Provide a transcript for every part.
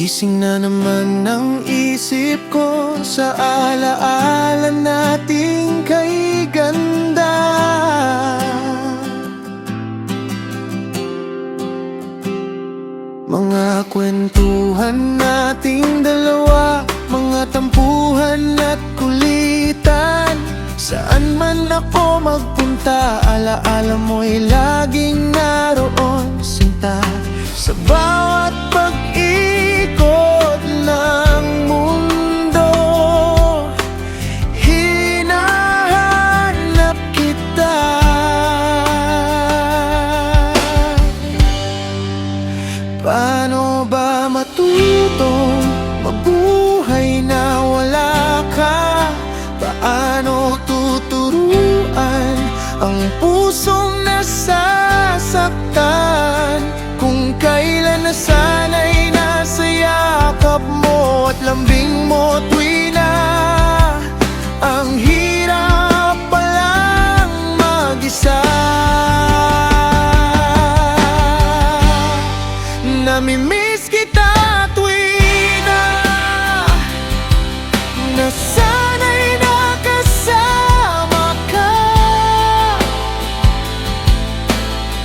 Gising na naman ang isip ko sa alaala nating kay ganda. Mga kwentuhan nating dalawa, mga tampuhan at kulitan. Saan man ako magpunta, alaala mo'y laging naroon, sinta. Sa bawat pag-ikot ng mundo, hinahanap kita. Paano ba matutong mabuhay na wala ka? Paano tuturuan ang pusong nasasaktan kung kailan na sana'y nasa yakap mo at lambing mo tuwi na ang hirap palang mag-isa? Namimiss kita tuwi na sana'y nakasama ka.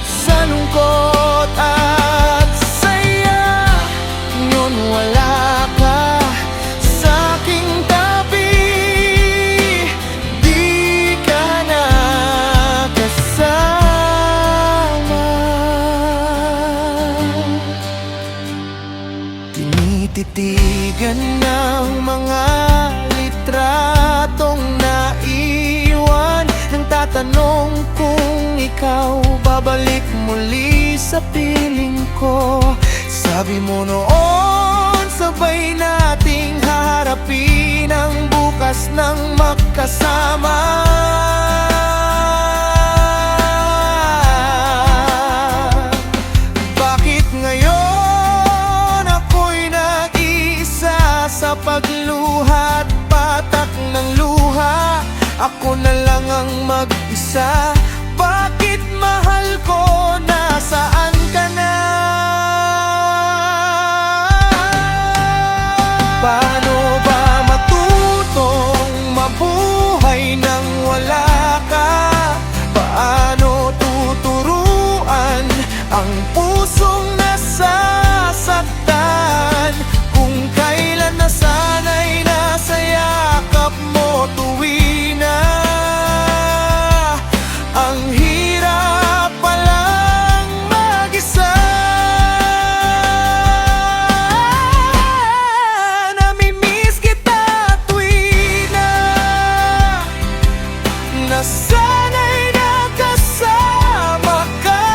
Sa lungkot at saya, ngayon wala ka sa aking tabi. Di ka na kasama. Tinititigan ng mga litratong naiwan, nang tatanong kung ikaw babalik muli sa piling ko. Sabi mo noon, sabay nating haharapin ang bukas ng magkasama. Bakit ngayon ako'y nag-iisa sa pagluha at patak ng luha? Ako na lang ang mag-isa. Bakit mahal ko, nasaan ka na? Paano ba matutong mabuhay nang wala ka? Paano tuturuan ang pusong nasasaktan kung kailan na sana'y nasa yakap mo tuwi na ang hirap palang mag-isa? Namimiss kita tuwi na sana'y nakasama ka.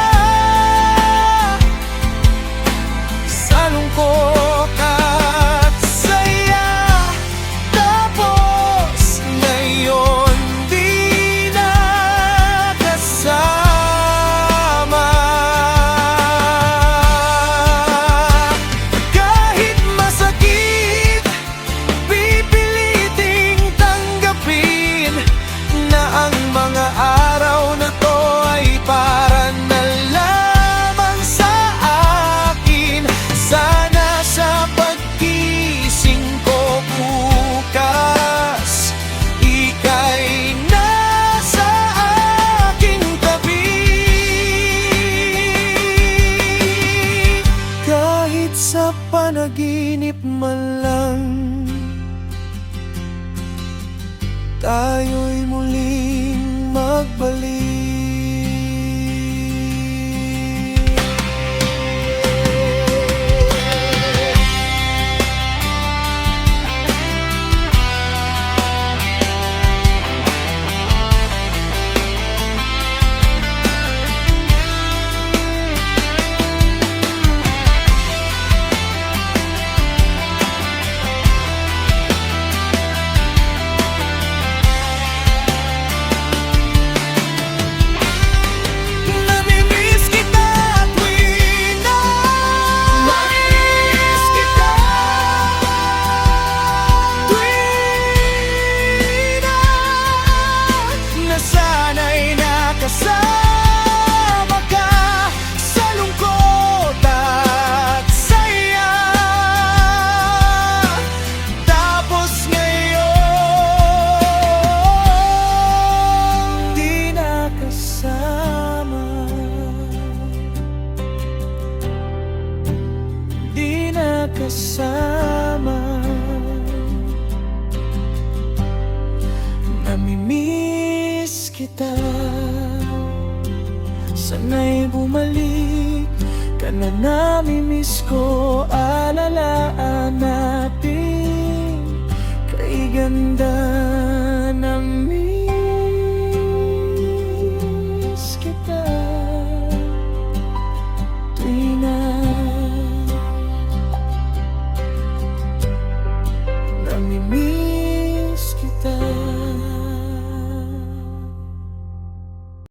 Sa lungkot at saya, tapos ngayon di na kasama. Kahit masakit, pipiliting tanggapin na ang mga araw na to ay para na lamang sa akin. Sana sa paggising ko bukas, ika'y nasa aking tabi. Kahit sa panaginip man lang, tayo'y muling magbalik. na namimiss ko, alalaan natin kay ganda na miss kita. Tuwing na namimiss